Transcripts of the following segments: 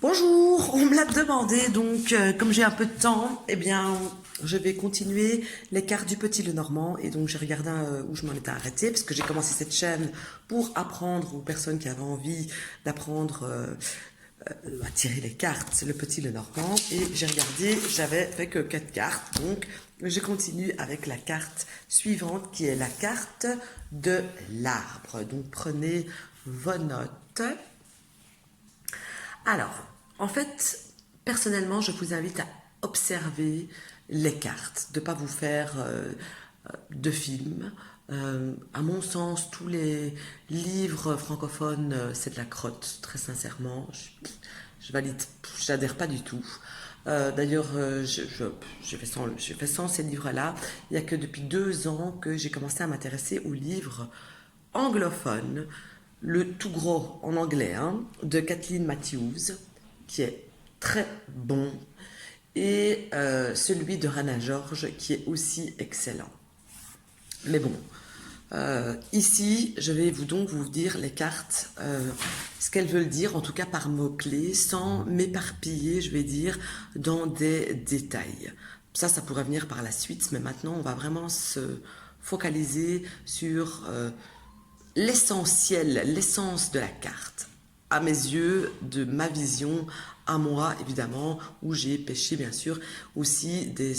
Bonjour, on me l'a demandé, donc comme j'ai un peu de temps, eh bien, je vais continuer les cartes du Petit Lenormand. Et donc j'ai regardé où je m'en étais arrêtée, parce que j'ai commencé cette chaîne pour apprendre aux personnes qui avaient envie d'apprendre à tirer les cartes, le Petit Lenormand. Et j'ai regardé, j'avais fait que 4 cartes, donc je continue avec la carte suivante, qui est la carte de l'arbre. Donc prenez vos notes. Alors, en fait, personnellement, je vous invite à observer les cartes, de ne pas vous faire de films. À mon sens, tous les livres francophones, c'est de la crotte, très sincèrement. Je valide, j'adhère pas du tout. D'ailleurs, j'ai fait sans ces livres-là. Il n'y a que depuis 2 ans que j'ai commencé à m'intéresser aux livres anglophones, le tout gros en anglais, hein, de Kathleen Matthews, qui est très bon, et celui de Rana George, qui est aussi excellent. Mais bon, ici, je vais vous dire les cartes, ce qu'elles veulent dire, en tout cas par mots-clés, sans m'éparpiller, je vais dire, dans des détails. Ça pourrait venir par la suite, mais maintenant, on va vraiment se focaliser sur l'essentiel, l'essence de la carte. À mes yeux, de ma vision, à moi, évidemment, où j'ai pêché, bien sûr, aussi des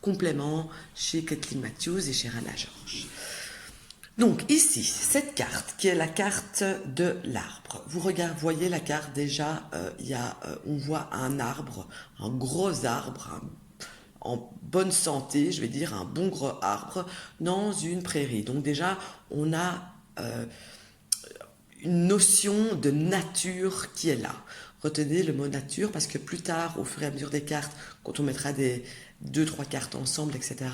compléments chez Kathleen Matthews et chez Rana George. Donc ici, cette carte qui est la carte de l'arbre. Vous voyez la carte déjà, on voit un arbre, un gros arbre, en bonne santé, je vais dire un bon gros arbre dans une prairie. Donc déjà, on a une notion de nature qui est là. Retenez le mot nature parce que plus tard, au fur et à mesure des cartes, quand on mettra des 2-3 cartes ensemble, etc.,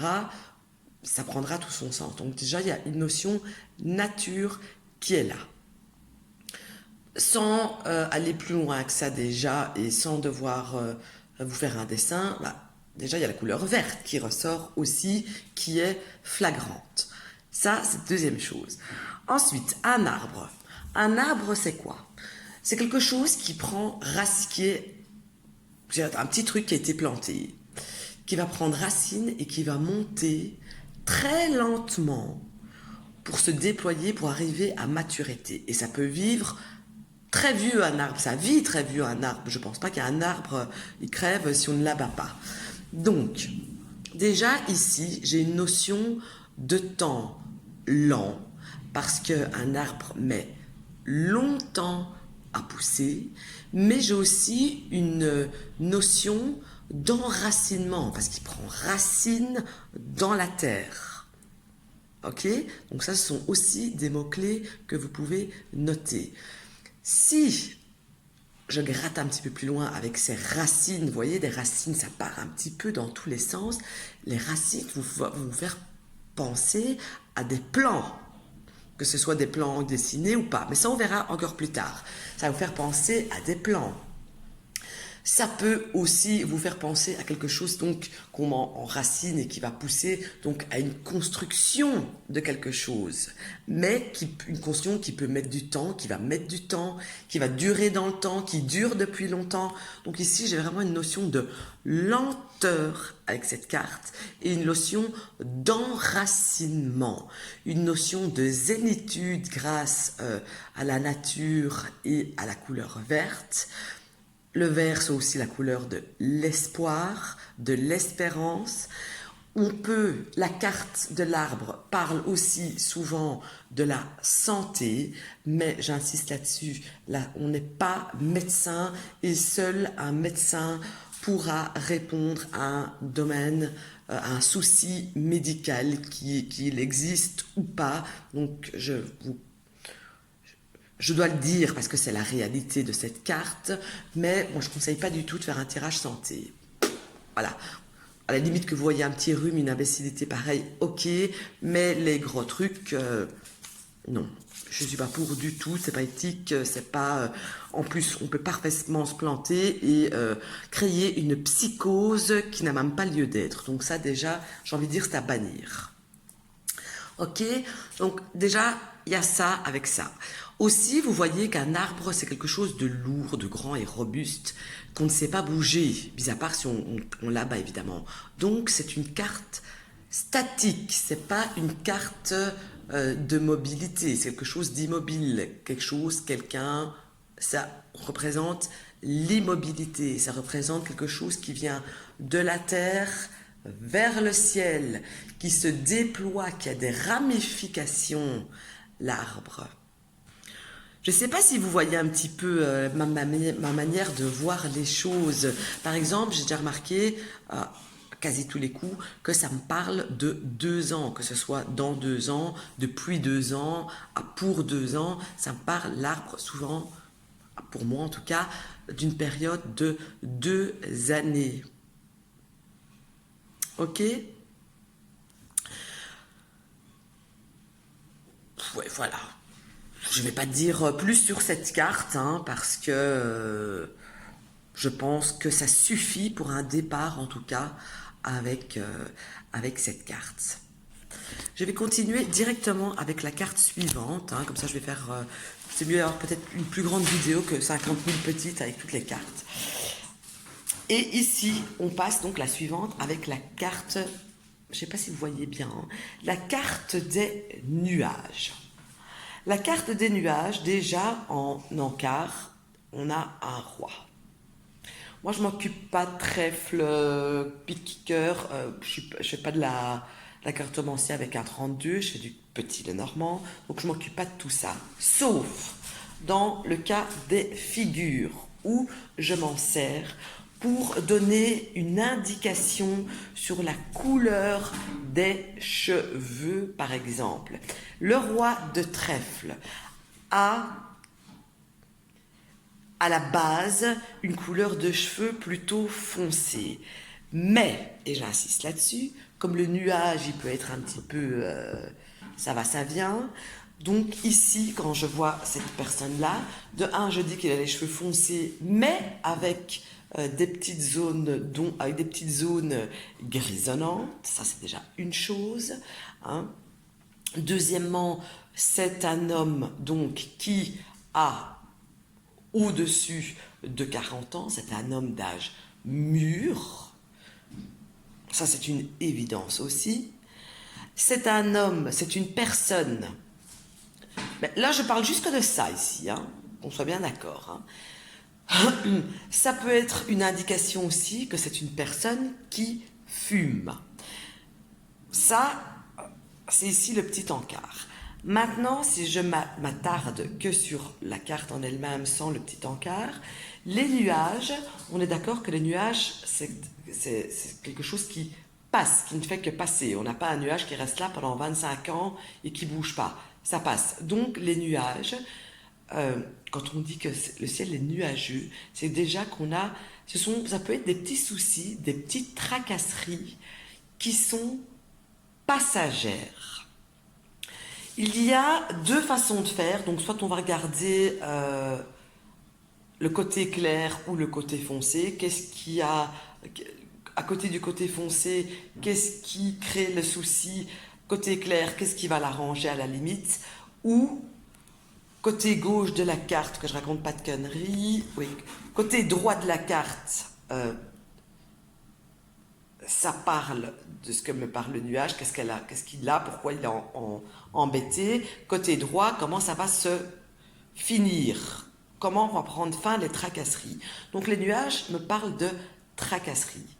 ça prendra tout son sens. Donc déjà, il y a une notion nature qui est là. Sans aller plus loin que ça déjà et sans devoir vous faire un dessin, déjà il y a la couleur verte qui ressort aussi, qui est flagrante. Ça, c'est la deuxième chose. Ensuite, un arbre. Un arbre, c'est quoi? C'est quelque chose qui prend racine, un petit truc qui a été planté, qui va prendre racine et qui va monter très lentement pour se déployer, pour arriver à maturité. Et ça peut vivre très vieux, un arbre. Ça vit très vieux, un arbre. Je ne pense pas qu'un arbre, il crève si on ne l'abat pas. Donc, déjà ici, j'ai une notion de temps lent, parce qu'un arbre met longtemps à pousser, mais j'ai aussi une notion d'enracinement, parce qu'il prend racine dans la terre. Ok? Donc ça, ce sont aussi des mots-clés que vous pouvez noter. Si je gratte un petit peu plus loin avec ces racines, vous voyez, des racines, ça part un petit peu dans tous les sens. Les racines vont vous faire penser à des plans, que ce soit des plans dessinés ou pas. Mais ça, on verra encore plus tard. Ça va vous faire penser à des plans. Ça peut aussi vous faire penser à quelque chose donc qu'on enracine et qui va pousser donc à une construction de quelque chose, mais une construction qui peut mettre du temps, qui va mettre du temps, qui va durer dans le temps, qui dure depuis longtemps. Donc ici, j'ai vraiment une notion de lenteur avec cette carte et une notion d'enracinement, une notion de zénitude grâce à la nature et à la couleur verte. Le vert, c'est aussi la couleur de l'espoir, de l'espérance. La carte de l'arbre parle aussi souvent de la santé, mais j'insiste là-dessus, là, on n'est pas médecin et seul un médecin pourra répondre à un domaine, à un souci médical qu'il existe ou pas. Donc, je dois le dire parce que c'est la réalité de cette carte, mais moi je ne conseille pas du tout de faire un tirage santé. Voilà. À la limite que vous voyez un petit rhume, une imbécilité pareille, ok, mais les gros trucs, non. Je ne suis pas pour du tout, c'est pas éthique, c'est pas... en plus, on peut parfaitement se planter et créer une psychose qui n'a même pas lieu d'être. Donc ça déjà, j'ai envie de dire, c'est à bannir. Ok, donc déjà, il y a ça avec ça. Aussi, vous voyez qu'un arbre, c'est quelque chose de lourd, de grand et robuste, qu'on ne sait pas bouger, mis à part si on l'abat évidemment. Donc, c'est une carte statique, c'est pas une carte de mobilité, c'est quelque chose d'immobile, quelque chose, quelqu'un, ça représente l'immobilité, ça représente quelque chose qui vient de la terre vers le ciel, qui se déploie, qui a des ramifications, l'arbre. Je ne sais pas si vous voyez un petit peu ma manière de voir les choses. Par exemple, j'ai déjà remarqué, quasi tous les coups, que ça me parle de 2 ans, que ce soit dans 2 ans, depuis 2 ans, pour 2 ans. Ça me parle, l'arbre, souvent, pour moi en tout cas, d'une période de 2 années. Ok? Ouais, voilà. Je ne vais pas dire plus sur cette carte, hein, parce que je pense que ça suffit pour un départ, en tout cas, avec cette carte. Je vais continuer directement avec la carte suivante, hein, comme ça je vais faire... c'est mieux d'avoir peut-être une plus grande vidéo que 50 000 petites avec toutes les cartes. Et ici, on passe donc la suivante avec la carte... Je ne sais pas si vous voyez bien, hein, la carte des nuages. La carte des nuages, déjà en encart, on a un roi. Moi, je ne m'occupe pas de trèfle, pique-cœur, je ne fais pas de la cartomancie avec un 32, je fais du petit Lenormand, donc je ne m'occupe pas de tout ça. Sauf dans le cas des figures, où je m'en sers pour donner une indication sur la couleur des cheveux, par exemple. Le roi de trèfle a à la base une couleur de cheveux plutôt foncée. Mais, et j'insiste là-dessus, comme le nuage, il peut être un petit peu ça va, ça vient. Donc ici, quand je vois cette personne-là, de un, je dis qu'il a les cheveux foncés, mais avec des petites zones, avec des petites zones grisonnantes. Ça, c'est déjà une chose. Hein. Deuxièmement, c'est un homme donc qui a au-dessus de 40 ans. C'est un homme d'âge mûr. Ça, c'est une évidence aussi. C'est un homme, c'est une personne. Mais là, je parle juste que de ça ici, hein, qu'on soit bien d'accord. Hein. Ça peut être une indication aussi que c'est une personne qui fume. Ça, c'est ici le petit encart. Maintenant, si je m'attarde que sur la carte en elle-même sans le petit encart, les nuages, on est d'accord que les nuages, c'est quelque chose qui passe, qui ne fait que passer. On n'a pas un nuage qui reste là pendant 25 ans et qui ne bouge pas. Ça passe. Donc, les nuages, quand on dit que le ciel est nuageux, c'est déjà qu'on a... ça peut être des petits soucis, des petites tracasseries qui sont passagères. Il y a deux façons de faire. Donc, soit on va regarder le côté clair ou le côté foncé. Qu'est-ce qu'il y a à côté du côté foncé? Qu'est-ce qui crée le souci? Côté clair, qu'est-ce qui va l'arranger à la limite? Ou côté gauche de la carte, que je raconte pas de conneries, oui. Côté droit de la carte, ça parle de ce que me parle le nuage, qu'est-ce qu'il a, pourquoi il est embêté. Côté droit, comment ça va se finir, comment on va prendre fin les tracasseries. Donc les nuages me parlent de tracasseries.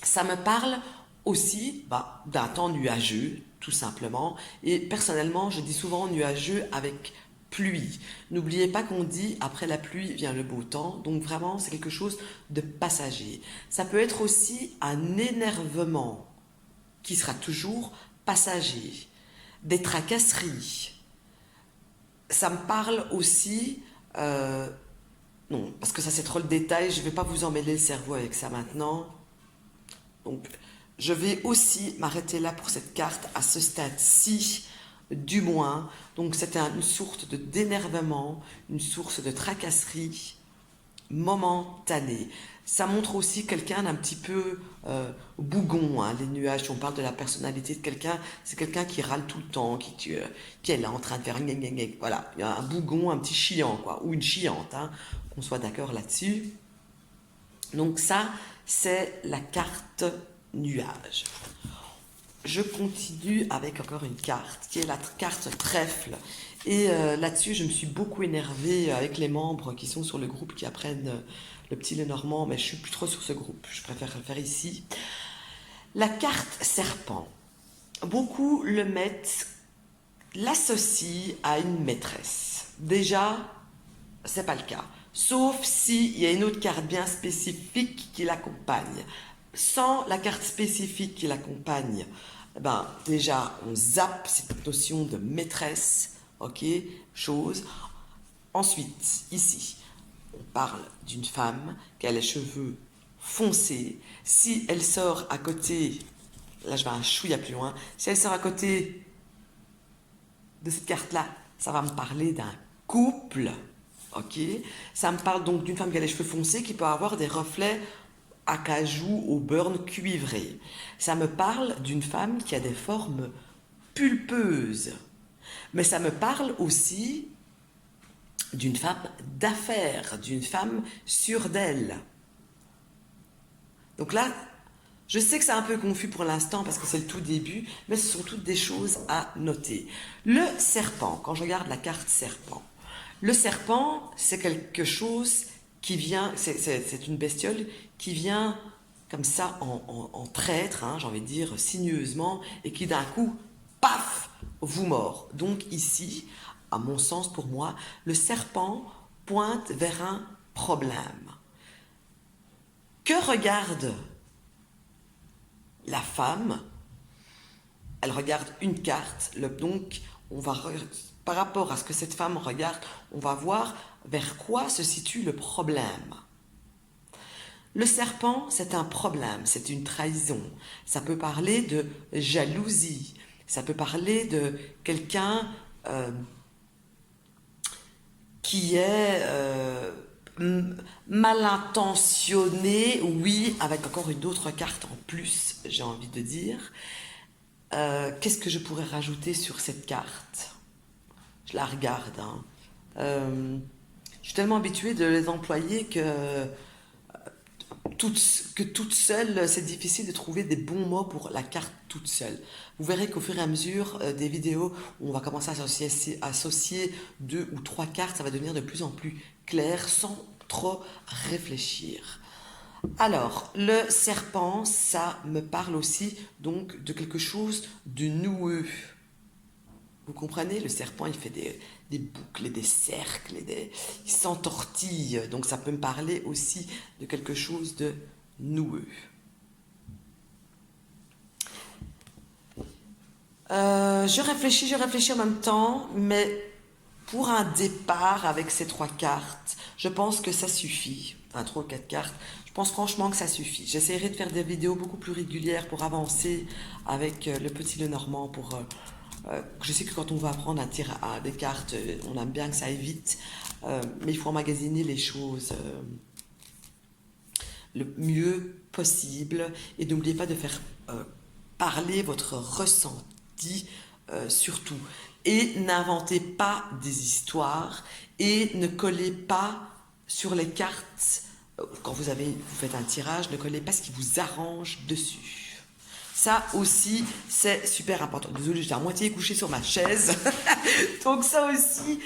Ça me parle aussi d'un temps nuageux, tout simplement. Et personnellement, je dis souvent nuageux avec pluie. N'oubliez pas qu'on dit après la pluie vient le beau temps. Donc vraiment, c'est quelque chose de passager. Ça peut être aussi un énervement qui sera toujours passager. Des tracasseries. Ça me parle aussi... non, parce que ça c'est trop le détail. Je ne vais pas vous emmêler le cerveau avec ça maintenant. Donc, je vais aussi m'arrêter là pour cette carte, à ce stade-ci, du moins. Donc, c'était une source d'énervement, une source de tracasserie. momentané. Ça montre aussi quelqu'un d'un petit peu bougon, hein, les nuages. Si on parle de la personnalité de quelqu'un, c'est quelqu'un qui râle tout le temps, qui est là en train de faire gna gna gna. Voilà, il y a un bougon, un petit chiant, quoi, ou une chiante, hein, qu'on soit d'accord là-dessus. Donc ça, c'est la carte nuage. Je continue avec encore une carte, qui est la carte trèfle. Et là-dessus, je me suis beaucoup énervée avec les membres qui sont sur le groupe, qui apprennent le petit Lenormand, mais je suis plus trop sur ce groupe, je préfère le faire ici. La carte serpent. Beaucoup le mettent, l'associent à une maîtresse. Déjà, c'est pas le cas. Sauf s'il y a une autre carte bien spécifique qui l'accompagne. Sans la carte spécifique qui l'accompagne, ben, déjà, on zappe cette notion de maîtresse, ok, chose. Ensuite, ici, on parle d'une femme qui a les cheveux foncés. Si elle sort à côté, là je vais un chouïa plus loin, si elle sort à côté de cette carte-là, ça va me parler d'un couple, ok. Ça me parle donc d'une femme qui a les cheveux foncés, qui peut avoir des reflets acajou au burn cuivré. Ça me parle d'une femme qui a des formes pulpeuses. Mais ça me parle aussi d'une femme d'affaires, d'une femme sûre d'elle. Donc là, je sais que c'est un peu confus pour l'instant parce que c'est le tout début, mais ce sont toutes des choses à noter. Le serpent, quand je regarde la carte serpent, le serpent, c'est quelque chose qui vient, c'est une bestiole qui vient comme ça en traître, hein, j'ai envie de dire sinueusement, et qui d'un coup, paf, vous mord. Donc ici, à mon sens, pour moi, le serpent pointe vers un problème. Que regarde la femme? Elle regarde une carte, donc on va, par rapport à ce que cette femme regarde, on va voir vers quoi se situe le problème. Le serpent, c'est un problème, c'est une trahison. Ça peut parler de jalousie, ça peut parler de quelqu'un qui est mal intentionné, oui, avec encore une autre carte en plus, j'ai envie de dire. Qu'est-ce que je pourrais rajouter sur cette carte? Je la regarde, hein. Je suis tellement habituée de les employer que toute seule, c'est difficile de trouver des bons mots pour la carte toute seule. Vous verrez qu'au fur et à mesure des vidéos où on va commencer à associer 2 ou 3 cartes, ça va devenir de plus en plus clair sans trop réfléchir. Alors, le serpent, ça me parle aussi donc de quelque chose de noueux. Vous comprenez? Le serpent, il fait des boucles et des cercles, il s'entortille. Donc ça peut me parler aussi de quelque chose de noueux. Je réfléchis en même temps, mais pour un départ avec ces 3 cartes, je pense que ça suffit. Enfin, 3 ou 4 cartes, je pense franchement que ça suffit. J'essaierai de faire des vidéos beaucoup plus régulières pour avancer avec le petit Lenormand, je sais que quand on va apprendre à tirer des cartes, on aime bien que ça aille vite, mais il faut emmagasiner les choses le mieux possible. Et n'oubliez pas de faire parler votre ressenti surtout. Et n'inventez pas des histoires et ne collez pas sur les cartes, quand vous faites un tirage, ne collez pas ce qui vous arrange dessus. Ça aussi, c'est super important. Désolée, j'étais à moitié couchée sur ma chaise. Donc ça aussi,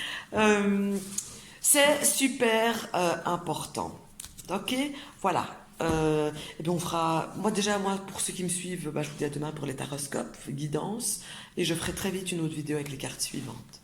c'est super important. Ok, voilà. Et bien on fera... Moi, pour ceux qui me suivent, je vous dis à demain pour les taroscopes, guidance. Et je ferai très vite une autre vidéo avec les cartes suivantes.